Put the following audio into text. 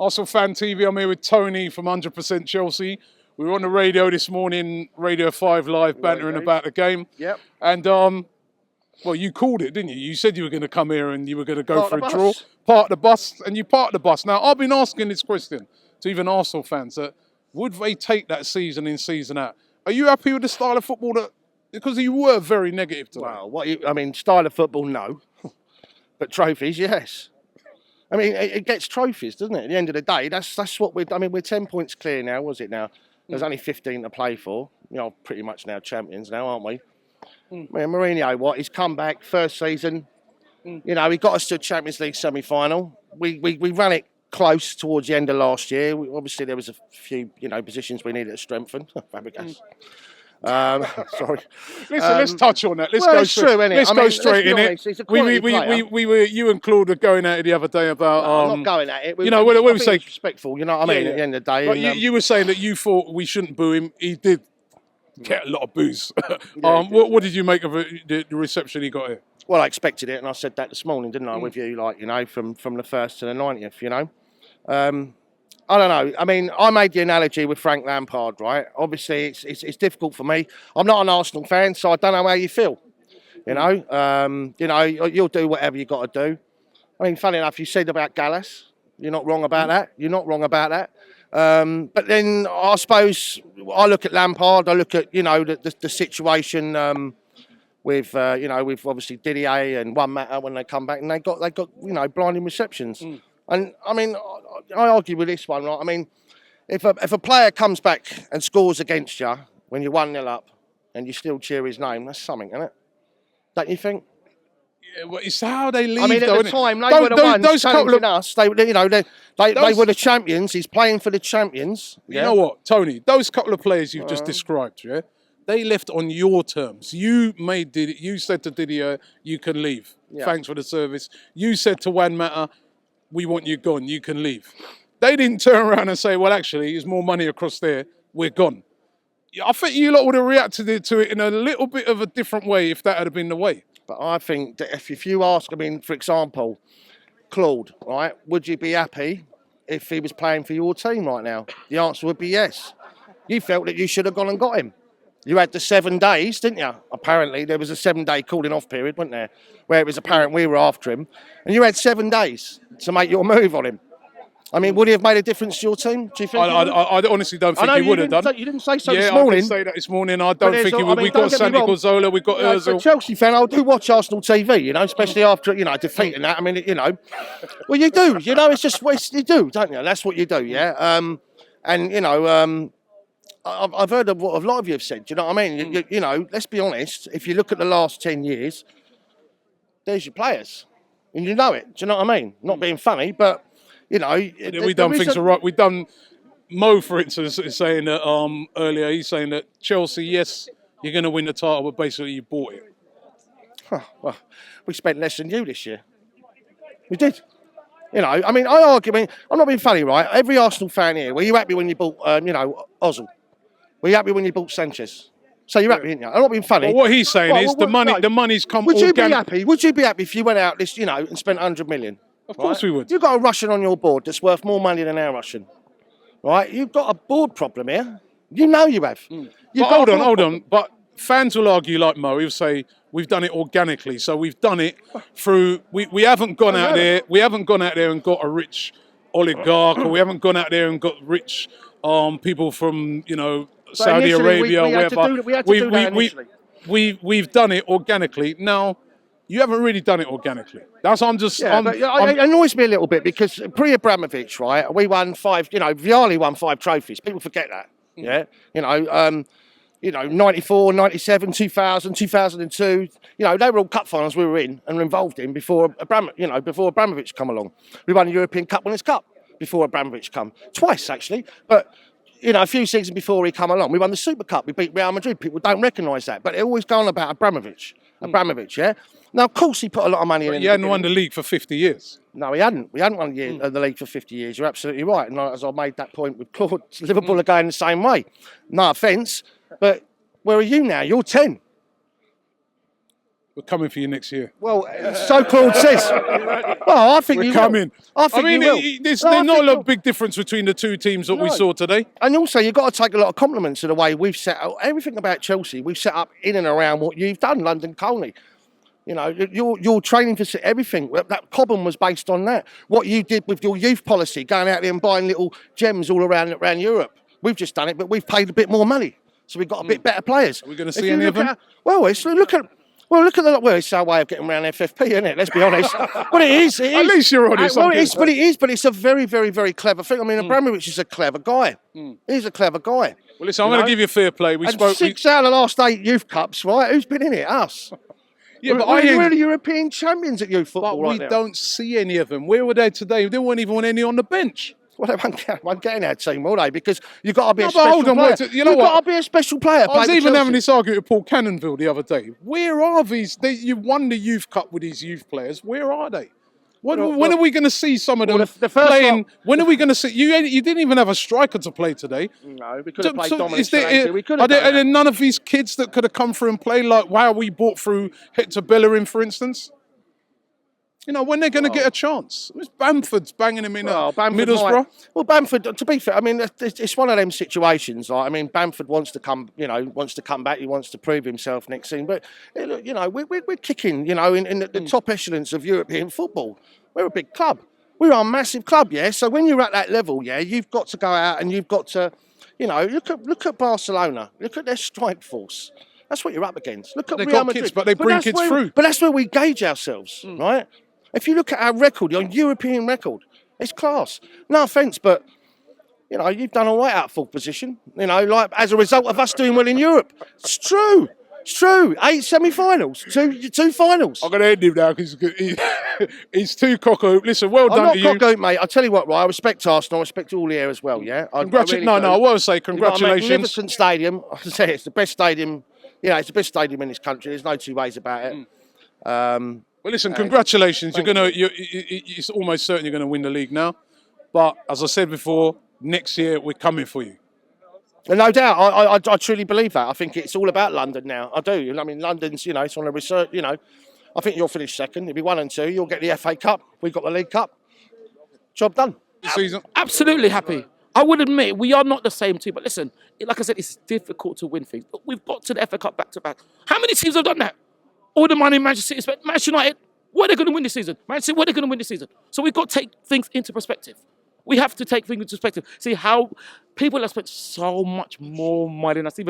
Arsenal Fan TV. I'm here with Tony from 100% Chelsea. We were on the radio this morning, Radio 5 Live, bantering about the game. Yep. And, well, you called it, didn't you? You said you were going to come here and you were going to go for a draw. Bus. Park the bus, and you parked the bus. Now, I've been asking this question to even Arsenal fans, that would they take that season in, season out? Are you happy with the style of football that, because you were very negative to that? Well, style of football, no. But trophies, yes. I mean, it gets trophies, doesn't it? At the end of the day, that's what we're. I mean, we're 10 points clear now. Was it now? There's only 15 to play for. You know, pretty much now champions now, aren't we? I mean, Mourinho, he's come back first season. You know, he got us to a Champions League semi-final. We ran it close towards the end of last year. Obviously, there was a few positions we needed to strengthen. Fabregas. Sorry. Listen, let's touch on that. Let's well, go it's straight. true, isn't it? Let's go straight in honest, it. he's a quality player. We were, you and Claude were going at it the other day about. I'm not going at it. You know, when we say respectful, you know what I mean. Yeah. At the end of the day, But you were saying that you thought we shouldn't boo him. He did get a lot of boos. What did you make of the reception he got here? Well, I expected it, and I said that this morning, didn't I, with you? Like, from the 1st to the 90th. I don't know. I mean, I made the analogy with Frank Lampard, right? Obviously, it's difficult for me. I'm not an Arsenal fan, so I don't know how you feel. You'll do whatever you got to do. I mean, funny enough, you said about Gallas. You're not wrong about that. You're not wrong about that. But then I suppose I look at Lampard. I look at the situation with obviously Didier and One Matter when they come back, and they got blinding receptions. And I mean, I argue with this one, right? I mean, if a player comes back and scores against you when you're 1-0 up and you still cheer his name, that's something, isn't it? Don't you think? Yeah, well, it's how they leave. I mean, at the time, they were the ones challenging us. They were the champions. He's playing for the champions. You know what, Tony? Those couple of players you've just described, yeah, they left on your terms. You said to Didier, you can leave. Yeah. Thanks for the service. You said to One Matter, we want you gone, you can leave. They didn't turn around and say, well, actually, there's more money across there, we're gone. I think you lot would have reacted to it in a little bit of a different way if that had been the way. But I think that if you ask, I mean, for example, Claude, right, would you be happy if he was playing for your team right now? The answer would be yes. You felt that you should have gone and got him. You had the 7 days, didn't you? Apparently, there was a 7-day calling off period, wasn't there? Where it was apparent we were after him. And you had 7 days to make your move on him. I mean, would he have made a difference to your team? Do you think? I honestly don't think he would have done. You didn't say so this morning. Yeah, I did say that this morning. I don't think he would. We've got Santi Cazorla, we've got Ozil. As a Chelsea fan, I do watch Arsenal TV, especially after, defeating that. I mean, well, you do. It's just what you do, don't you? That's what you do, yeah? I've heard of what a lot of you have said. Do you know what I mean? Let's be honest. If you look at the last 10 years, there's your players, and you know it. Do you know what I mean? Not being funny, but we've done things right. We've done. Mo, for instance, is saying that earlier. He's saying that Chelsea, yes, you're going to win the title, but basically you bought it. Well, we spent less than you this year. We did. I mean, I argue. I mean, I'm not being funny, right? Every Arsenal fan here, were you happy when you bought, Ozil? Were you happy when you bought Sanchez? So you're happy, aren't you? I'm not being funny. Well, what he's saying is the money's come. Would you be happy? Would you be happy if you went out this, and spent 100 million? Of course we would. You've got a Russian on your board that's worth more money than our Russian, right? You've got a board problem here. You know you have. Hold on. But fans will argue like Mo. He'll say we've done it organically. So we've done it through. We haven't gone out there. We haven't gone out there and got a rich oligarch, or we haven't gone out there and got rich people from Saudi Arabia, wherever. We've done it organically. Now, you haven't really done it organically. That's what I'm just. Yeah, it annoys me a little bit because pre-Abramovich, right? We won 5. Vialli won 5 trophies. People forget that. Yeah. 94, 97, 2000, 2002. They were all cup finals we were in and were involved in before Abramovich come along. We won the European Cup Winners' Cup before Abramovich come. Twice, actually. But a few seasons before he come along, we won the Super Cup. We beat Real Madrid. People don't recognise that, but they always go on about Abramovich. Yeah. Now, of course, he put a lot of money in. He hadn't won the league for 50 years. No, he hadn't. We hadn't won the league for 50 years. You're absolutely right. And as I made that point with Claude, Liverpool are going the same way. No offence, but where are you now? You're 10. We're coming for you next year. Well, so Claude says. Well, I think We're you coming. will. I think you will. There's No, I not think a big difference between the two teams that we saw today. And also, you've got to take a lot of compliments to the way we've set up everything about Chelsea. We've set up in and around what you've done, London Colney. You know, your training for everything. That Cobham was based on that. What you did with your youth policy, going out there and buying little gems all around Europe. We've just done it, but we've paid a bit more money, so we've got a bit better players. Are we going to see any of them? Look at it's our way of getting around FFP, isn't it? Let's be honest. But it is. At least you're honest. Well, but it's a very, very, very clever thing. I mean, Abramovich is a clever guy. He's a clever guy. Well, listen, I'm going to give you fair play. We spoke 6 out of the last 8 youth cups, right? Who's been in it? Us. Yeah, but we're the European champions at youth football right now. But we don't see any of them. Where were they today? There weren't even any on the bench. Well, they won't get in our team, will they? Because you've got to be a special player. You know what? You've got to be a special player. I was even having this argument with Paul Cannonville the other day. Where are these? You won the youth cup with these youth players. Where are they? When are we going to see some of them playing? When are we going to see? You didn't even have a striker to play today. No, we could have played Dominic Solanke. We could have Are there none of these kids that could have come through and played like how we brought through Hector Bellerin, for instance? You know, when they're going to get a chance? Bamford's banging him in at Middlesbrough. Well, Bamford, to be fair, I mean, it's one of them situations. Like, I mean, Bamford wants to come back. He wants to prove himself next season. But, you know, we're kicking, you know, in the top echelons of European football. We're a big club. We're a massive club, yeah? So when you're at that level, yeah, you've got to go out and you've got to, you know, look at Barcelona. Look at their strike force. That's what you're up against. Look at Real Madrid. Kids, but they bring kids through. But that's where we gauge ourselves, right? If you look at our record, your European record, it's class. No offence, but, you know, you've done all right out of fourth position. You know, like as a result of us doing well in Europe. It's true. It's true. 8 semi-finals, two finals. I'm going to end him now because he's too cock-a-hoop. Listen, well done to you. I'm not cock-a-hoop, mate. I tell you what, right, I respect Arsenal. I respect all the air as well, yeah? I want to say congratulations. It's a magnificent stadium. I say it's the best stadium. You know, it's the best stadium in this country. There's no two ways about it. Well, listen, congratulations. It's almost certain you're going to win the league now. But as I said before, next year we're coming for you. No doubt. I truly believe that. I think it's all about London now. I do. I mean, London's, you know, it's on a research, you know. I think you'll finish second. You'll be 1 and 2. You'll get the FA Cup. We've got the League Cup. Job done. Season. Absolutely happy. I would admit we are not the same team. But listen, like I said, it's difficult to win things. But we've got to the FA Cup back to back. How many teams have done that? All the money in Manchester City spent. Manchester United, what are they going to win this season? Manchester City, what are they going to win this season? So we've got to take things into perspective. We have to take things into perspective. See how people have spent so much more money than us, even